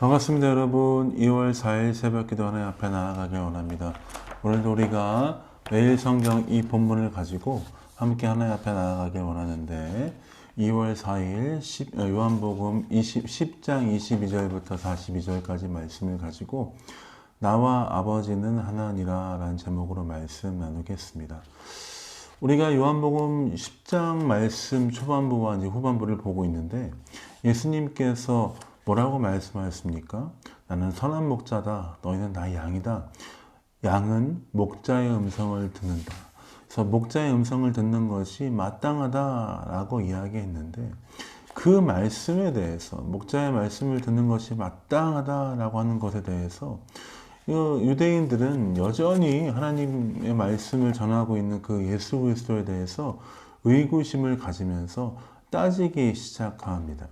반갑습니다, 여러분. 2월 4일 새벽 기도 하나님 앞에 나아가길 원합니다. 오늘도 우리가 매일 성경 이 본문을 가지고 함께 하나님 앞에 나아가길 원하는데 2월 4일 요한복음 10장 22절부터 42절까지 말씀을 가지고 나와 아버지는 하나니라 라는 제목으로 말씀 나누겠습니다. 우리가 요한복음 10장 말씀 초반부와 이제 후반부를 보고 있는데 예수님께서 뭐라고 말씀하셨습니까? 나는 선한 목자다. 너희는 나의 양이다. 양은 목자의 음성을 듣는다. 그래서 목자의 음성을 듣는 것이 마땅하다라고 이야기했는데 그 말씀에 대해서 목자의 말씀을 듣는 것이 마땅하다라고 하는 것에 대해서 유대인들은 여전히 하나님의 말씀을 전하고 있는 그 예수 그리스도에 대해서 의구심을 가지면서 따지기 시작합니다.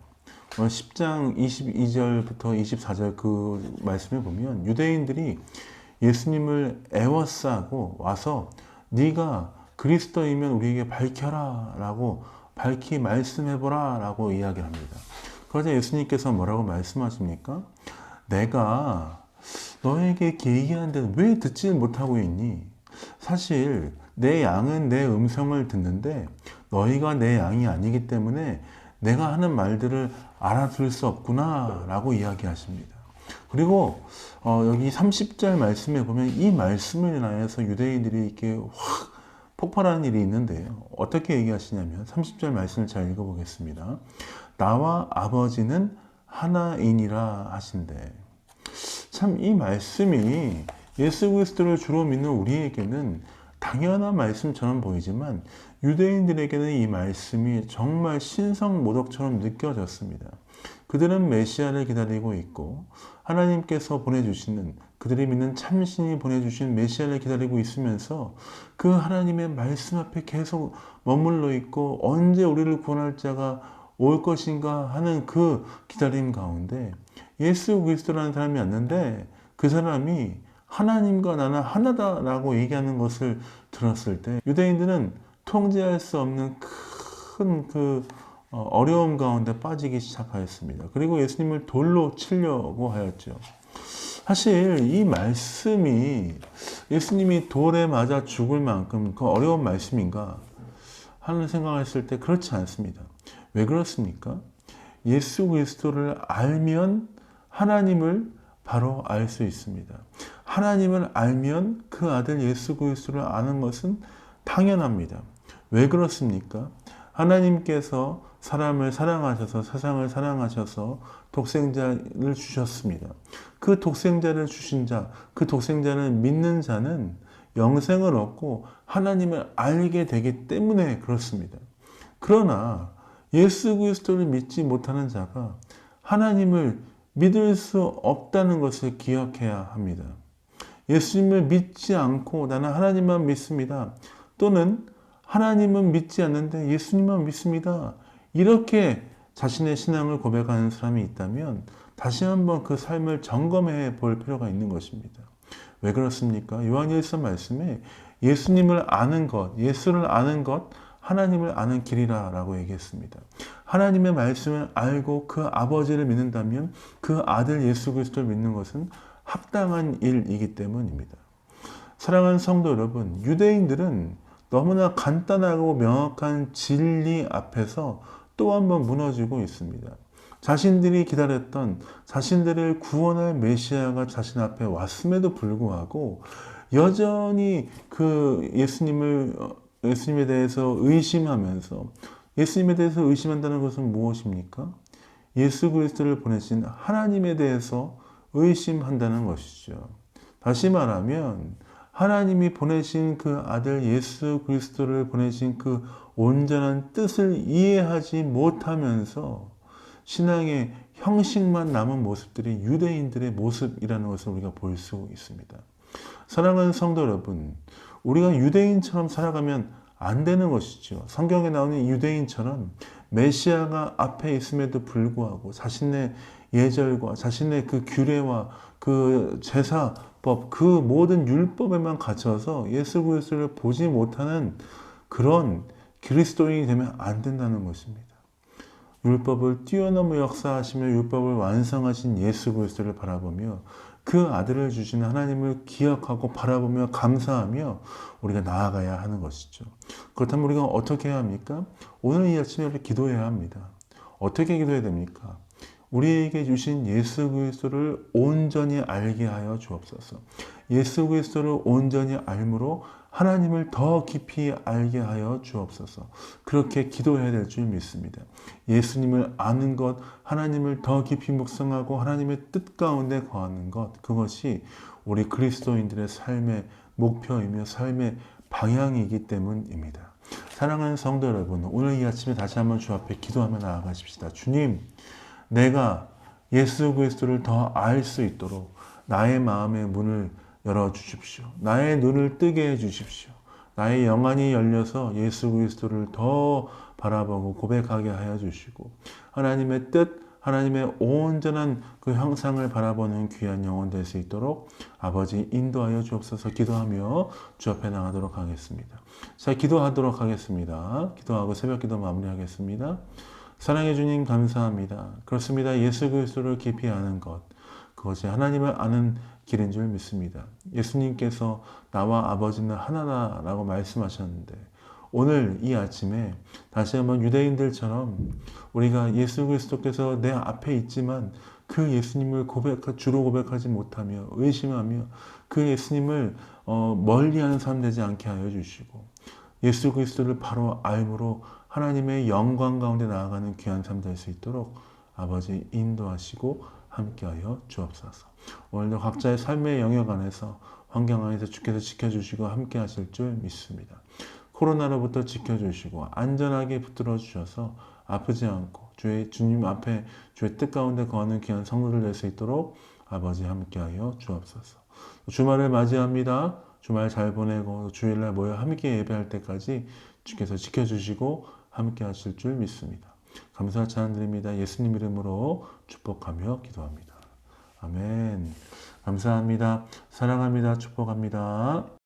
10장 22절부터 24절 그 말씀을 보면 유대인들이 예수님을 애워싸고 와서 네가 그리스도이면 우리에게 밝혀라 라고 밝히 말씀해보라 라고 이야기를 합니다. 그러자 예수님께서 뭐라고 말씀하십니까? 내가 너에게 이렇게 얘기하는데 왜 듣지 못하고 있니? 사실 내 양은 내 음성을 듣는데 너희가 내 양이 아니기 때문에 내가 하는 말들을 알아들을 수 없구나 라고 이야기하십니다. 그리고 여기 30절 말씀에 보면 이 말씀을 인하여서 유대인들이 이렇게 확 폭발하는 일이 있는데요. 어떻게 얘기하시냐면 30절 말씀을 잘 읽어보겠습니다. 나와 아버지는 하나이니라 하신대. 참 이 말씀이 예수 그리스도를 주로 믿는 우리에게는 당연한 말씀처럼 보이지만 유대인들에게는 이 말씀이 정말 신성모독처럼 느껴졌습니다. 그들은 메시아를 기다리고 있고 하나님께서 보내주시는 그들이 믿는 참신이 보내주신 메시아를 기다리고 있으면서 그 하나님의 말씀 앞에 계속 머물러 있고 언제 우리를 구원할 자가 올 것인가 하는 그 기다림 가운데 예수 그리스도라는 사람이 왔는데 그 사람이 하나님과 나는 하나다라고 얘기하는 것을 들었을 때 유대인들은 통제할 수 없는 큰 어려움 가운데 빠지기 시작하였습니다. 그리고 예수님을 돌로 치려고 하였죠. 사실 이 말씀이 예수님이 돌에 맞아 죽을 만큼 그 어려운 말씀인가 하는 생각을 했을 때 그렇지 않습니다. 왜 그렇습니까? 예수 그리스도를 알면 하나님을 바로 알 수 있습니다. 하나님을 알면 그 아들 예수 그리스도를 아는 것은 당연합니다. 왜 그렇습니까? 하나님께서 사람을 사랑하셔서 세상을 사랑하셔서 독생자를 주셨습니다. 그 독생자를 주신 자, 그 독생자를 믿는 자는 영생을 얻고 하나님을 알게 되기 때문에 그렇습니다. 그러나 예수 그리스도를 믿지 못하는 자가 하나님을 믿을 수 없다는 것을 기억해야 합니다. 예수님을 믿지 않고 나는 하나님만 믿습니다. 또는 하나님은 믿지 않는데 예수님만 믿습니다. 이렇게 자신의 신앙을 고백하는 사람이 있다면 다시 한번 그 삶을 점검해 볼 필요가 있는 것입니다. 왜 그렇습니까? 요한일서 말씀에 예수님을 아는 것, 예수를 아는 것, 하나님을 아는 길이라 라고 얘기했습니다. 하나님의 말씀을 알고 그 아버지를 믿는다면 그 아들 예수 그리스도를 믿는 것은 합당한 일이기 때문입니다. 사랑하는 성도 여러분, 유대인들은 너무나 간단하고 명확한 진리 앞에서 또 한 번 무너지고 있습니다. 자신들이 기다렸던 자신들을 구원할 메시아가 자신 앞에 왔음에도 불구하고 여전히 그 예수님에 대해서 의심하면서 예수님에 대해서 의심한다는 것은 무엇입니까? 예수 그리스도를 보내신 하나님에 대해서 의심한다는 것이죠. 다시 말하면 하나님이 보내신 그 아들 예수 그리스도를 보내신 그 온전한 뜻을 이해하지 못하면서 신앙의 형식만 남은 모습들이 유대인들의 모습이라는 것을 우리가 볼 수 있습니다. 사랑하는 성도 여러분, 우리가 유대인처럼 살아가면 안 되는 것이죠. 성경에 나오는 유대인처럼 메시아가 앞에 있음에도 불구하고 자신의 예절과 자신의 그 규례와 그 제사법, 그 모든 율법에만 갇혀서 예수 그리스도를 보지 못하는 그런 그리스도인이 되면 안 된다는 것입니다. 율법을 뛰어넘어 역사하시며 율법을 완성하신 예수 그리스도를 바라보며 그 아들을 주신 하나님을 기억하고 바라보며 감사하며 우리가 나아가야 하는 것이죠. 그렇다면 우리가 어떻게 해야 합니까? 오늘 이 아침에 우리 기도해야 합니다. 어떻게 기도해야 됩니까? 우리에게 주신 예수 그리스도를 온전히 알게 하여 주옵소서. 예수 그리스도를 온전히 알므로 하나님을 더 깊이 알게 하여 주옵소서. 그렇게 기도해야 될 줄 믿습니다. 예수님을 아는 것, 하나님을 더 깊이 묵상하고 하나님의 뜻 가운데 거하는 것, 그것이 우리 그리스도인들의 삶의 목표이며 삶의 방향이기 때문입니다. 사랑하는 성도 여러분, 오늘 이 아침에 다시 한번 주 앞에 기도하며 나아가십시다. 주님, 내가 예수 그리스도를 더 알 수 있도록 나의 마음의 문을 열어주십시오. 나의 눈을 뜨게 해주십시오. 나의 영안이 열려서 예수 그리스도를 더 바라보고 고백하게 하여 주시고 하나님의 뜻, 하나님의 온전한 그 형상을 바라보는 귀한 영혼 될 수 있도록 아버지 인도하여 주옵소서. 기도하며 주 앞에 나가도록 하겠습니다. 자, 기도하도록 하겠습니다. 기도하고 새벽 기도 마무리하겠습니다. 사랑해 주님 감사합니다. 그렇습니다. 예수 그리스도를 깊이 아는 것, 그것이 하나님을 아는 길인 줄 믿습니다. 예수님께서 나와 아버지는 하나다라고 말씀하셨는데 오늘 이 아침에 다시 한번 유대인들처럼 우리가 예수 그리스도께서 내 앞에 있지만 그 예수님을 주로 고백하지 못하며 의심하며 그 예수님을 멀리하는 삶 되지 않게 하여 주시고 예수 그리스도를 바로 알므로 하나님의 영광 가운데 나아가는 귀한 삶 될 수 있도록 아버지 인도하시고 함께하여 주옵소서. 오늘도 각자의 삶의 영역 안에서 환경 안에서 주께서 지켜주시고 함께하실 줄 믿습니다. 코로나로부터 지켜주시고 안전하게 붙들어 주셔서 아프지 않고 주님 앞에 주의 뜻 가운데 거하는 귀한 성도들 될 수 있도록 아버지 함께하여 주옵소서. 주말을 맞이합니다. 주말 잘 보내고 주일날 모여 함께 예배할 때까지 주께서 지켜주시고 함께 하실 줄 믿습니다. 감사 찬양 드립니다. 예수님 이름으로 축복하며 기도합니다. 아멘. 감사합니다. 사랑합니다. 축복합니다.